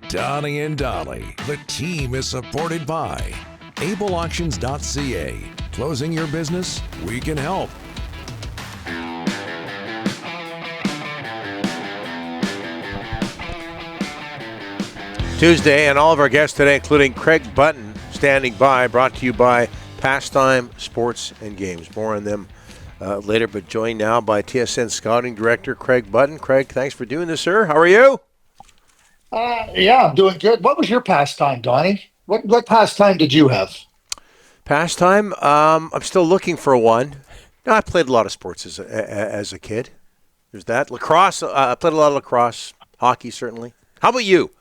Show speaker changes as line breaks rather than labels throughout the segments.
Donnie and Dolly. The team is supported by ableauctions.ca. Closing your business? We can help.
Tuesday, and all of our guests today, including Craig Button, standing by, brought to you by Pastime Sports and Games. More on them later, but joined now by TSN Scouting Director Craig Button. Craig, thanks for doing this, sir. How are you?
Yeah, I'm doing good. What was your pastime, Donnie? What pastime did you have?
Pastime? I'm still looking for one. No, I played a lot of sports as a kid. There's that. Lacrosse, I played a lot of lacrosse. Hockey, certainly. How about you?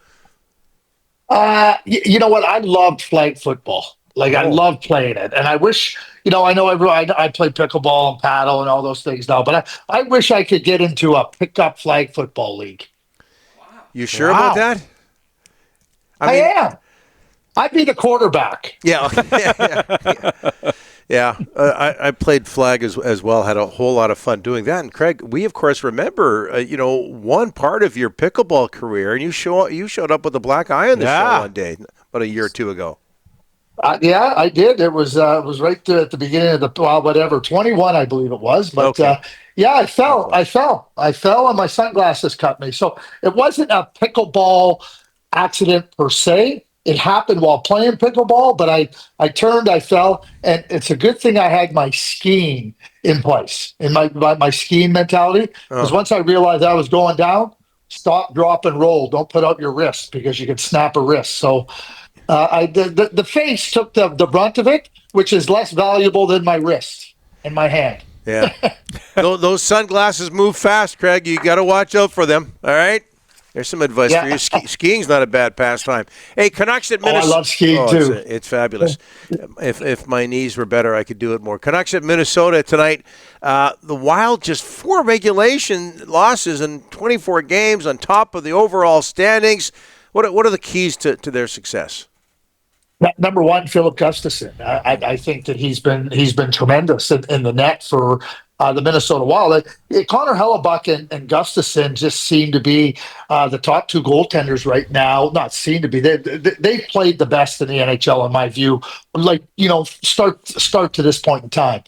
You know what? I loved flag football. I loved playing it. And I wish, I know I play pickleball and paddle and all those things now, but I wish I could get into a pickup flag football league.
You sure about that?
I am. I'd be the quarterback.
Yeah. Yeah. I played flag as well. Had a whole lot of fun doing that. And Craig, we of course remember, one part of your pickleball career, and you showed up with a black eye on the show one day, about a year or two ago.
Yeah, I did. It was right at the beginning of the 21, I believe it was. But
okay.
Yeah, I fell, and my sunglasses cut me. So it wasn't a pickleball accident per se. It happened while playing pickleball, but I turned, I fell, and it's a good thing I had my skiing in place, in my skiing mentality. Because once I realized I was going down, stop, drop, and roll. Don't put out your wrist because you could snap a wrist. So the face took the brunt of it, which is less valuable than my wrist and my hand.
Yeah. Those sunglasses move fast, Craig. You got to watch out for them, all right? There's some advice for you. Skiing's not a bad pastime. Hey, Canucks at Minnesota.
I love skiing too.
It's fabulous. If my knees were better, I could do it more. Canucks at Minnesota tonight. The Wild just 4 regulation losses in 24 games on top of the overall standings. What are the keys to their success?
Number one, Philip Gustafsson. I think that he's been tremendous in the net for the Minnesota Wild. Connor Hellebuck and Gustafsson just seem to be the top 2 goaltenders right now. Not seem to be. They played the best in the NHL in my view. Start to this point in time.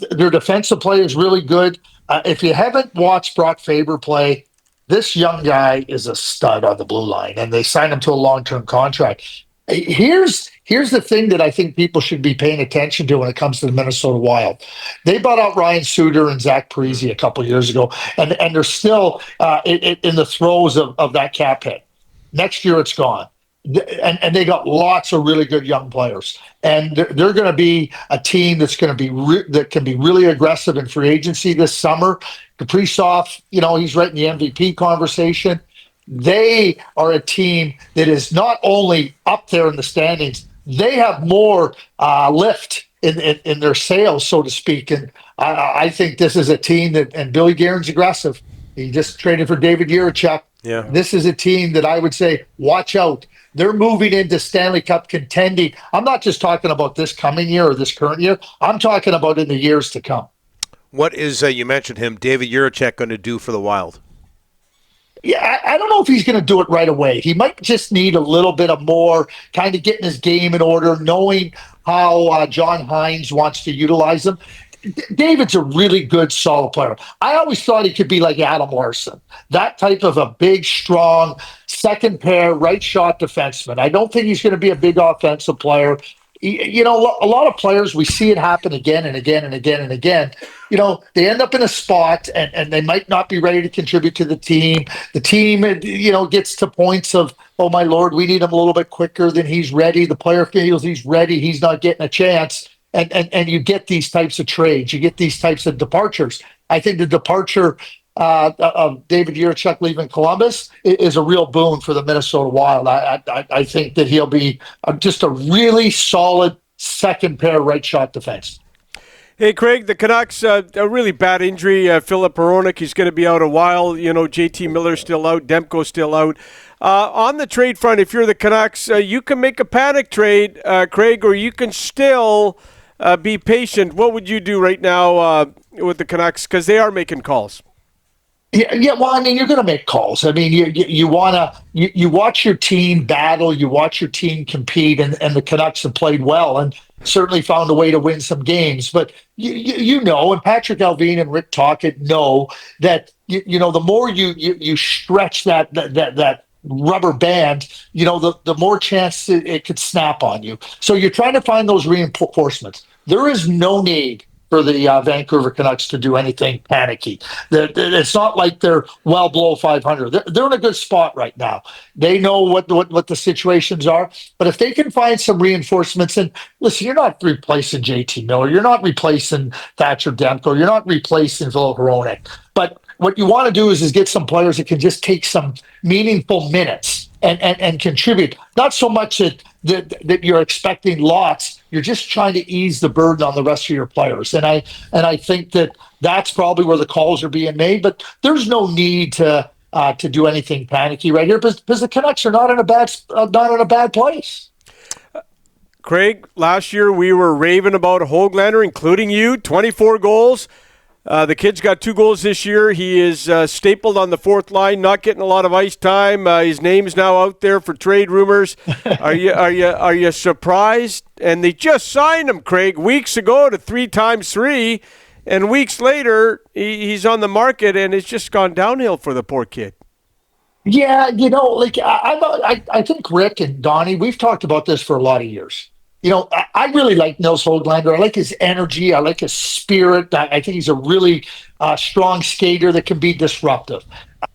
Their defensive play is really good. If you haven't watched Brock Faber play, this young guy is a stud on the blue line, and they signed him to a long-term contract. Here's the thing that I think people should be paying attention to when it comes to the Minnesota Wild. They bought out Ryan Suter and Zach Parise a couple of years ago, and they're still in the throes of that cap hit. Next year, it's gone. And they got lots of really good young players, and they're going to be a team that's going to be that can be really aggressive in free agency this summer. Kaprizov, he's right in the MVP conversation. They are a team that is not only up there in the standings, they have more lift in their sails, so to speak. And I think this is a team and Billy Guerin's aggressive. He just traded for David Jiricek.
Yeah.
This is a team that I would say, watch out. They're moving into Stanley Cup contending. I'm not just talking about this coming year or this current year. I'm talking about in the years to come.
What is, you mentioned him, David Jiricek going to do for the Wild?
Yeah, I don't know if he's going to do it right away. He might just need a little bit of more kind of getting his game in order, knowing how John Hines wants to utilize him. David's a really good, solid player. I always thought he could be like Adam Larson, that type of a big, strong, second pair, right shot defenseman. I don't think he's going to be a big offensive player. A lot of players, we see it happen again and again and again and again. They end up in a spot and they might not be ready to contribute to the team. The team, gets to points of, oh my Lord, we need him a little bit quicker than he's ready. The player feels he's ready. He's not getting a chance. And you get these types of trades. You get these types of departures. I think the departure of David Jiricek leaving Columbus is a real boon for the Minnesota Wild. I think that he'll be just a really solid second pair right shot defense.
Hey, Craig, the Canucks, a really bad injury. Philip Hronek, he's going to be out a while. JT Miller's still out. Demko's still out. On the trade front, if you're the Canucks, you can make a panic trade, Craig, or you can still be patient. What would you do right now with the Canucks? Because they are making calls.
Yeah. Well, I mean, you're going to make calls. I mean, you want to you watch your team battle, you watch your team compete, and the Canucks have played well and certainly found a way to win some games. But you know, and Patrick Alvin and Rick Tocchet know that you know the more you stretch that rubber band, you know, the more chance it could snap on you. So you're trying to find those reinforcements. There is no need for the Vancouver Canucks to do anything panicky. It's not like they're well below 500. They're in a good spot right now. They know what the situations are. But if they can find some reinforcements, and listen, you're not replacing JT Miller. You're not replacing Thatcher Demko. You're not replacing Phil Hronek. But what you want to do is get some players that can just take some meaningful minutes and contribute. Not so much that you're expecting lots. You're just trying to ease the burden on the rest of your players. And I think that's probably where the calls are being made. But there's no need to do anything panicky right here because the Canucks are not in a bad place.
Craig, last year we were raving about Hoglander, including you, 24 goals. The kid's got 2 goals this year. He is stapled on the fourth line, not getting a lot of ice time. His name's now out there for trade rumors. Are you surprised? And they just signed him, Craig, weeks ago to 3x3, and weeks later he's on the market, and it's just gone downhill for the poor kid.
Yeah, you know, like I think Rick and Donnie, we've talked about this for a lot of years. You know, I really like Nils Hoglander. I like his energy. I like his spirit. I think he's a really strong skater that can be disruptive.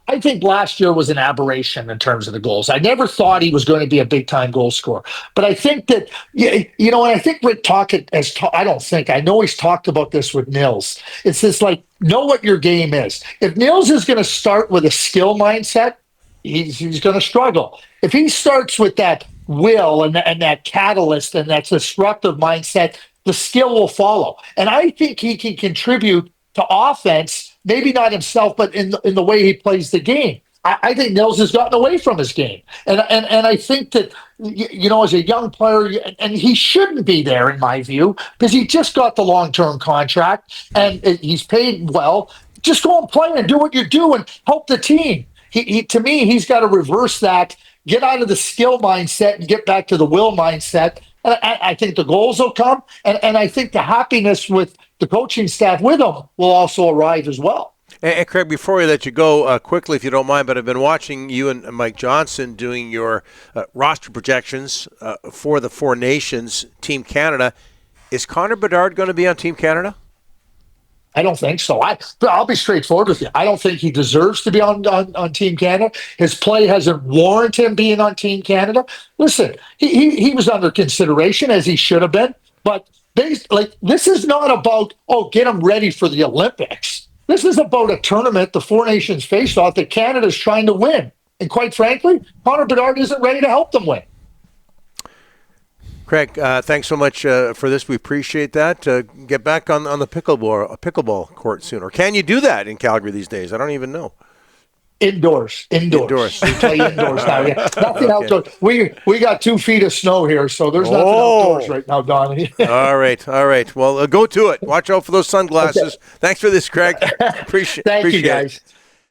I think last year was an aberration in terms of the goals. I never thought he was going to be a big-time goal scorer. But I think that, you know, and I think Rick Tocchet I know he's talked about this with Nils. It's just like, know what your game is. If Nils is going to start with a skill mindset, he's going to struggle. If he starts with that will and that catalyst and that disruptive mindset, the skill will follow. And I think he can contribute to offense, maybe not himself, but in the way he plays the game. I think Nils has gotten away from his game. And I think that, you know, as a young player, and he shouldn't be there in my view, because he just got the long-term contract and he's paid well. Just go and play and do what you do and help the team. To me, he's got to reverse that, get out of the skill mindset and get back to the will mindset. And I think the goals will come. And I think the happiness with the coaching staff with him will also arrive as well.
And Craig, before we let you go, quickly, if you don't mind, but I've been watching you and Mike Johnson doing your roster projections for the Four Nations, Team Canada. Is Connor Bedard going to be on Team Canada?
I don't think so. I'll be straightforward with you. I don't think he deserves to be on Team Canada. His play hasn't warranted him being on Team Canada. Listen, he was under consideration, as he should have been. But this is not about, get him ready for the Olympics. This is about a tournament, the Four Nations face-off, that Canada's trying to win. And quite frankly, Connor Bedard isn't ready to help them win.
Craig, thanks so much for this. We appreciate that. Get back on the pickleball court soon. Or can you do that in Calgary these days? I don't even know.
Indoors. We play indoors now. Yeah. Nothing outdoors. We got 2 feet of snow here, so there's nothing outdoors right now, Donnie.
All right. Well, go to it. Watch out for those sunglasses. Okay. Thanks for this, Craig. Appreciate
you, guys.
it.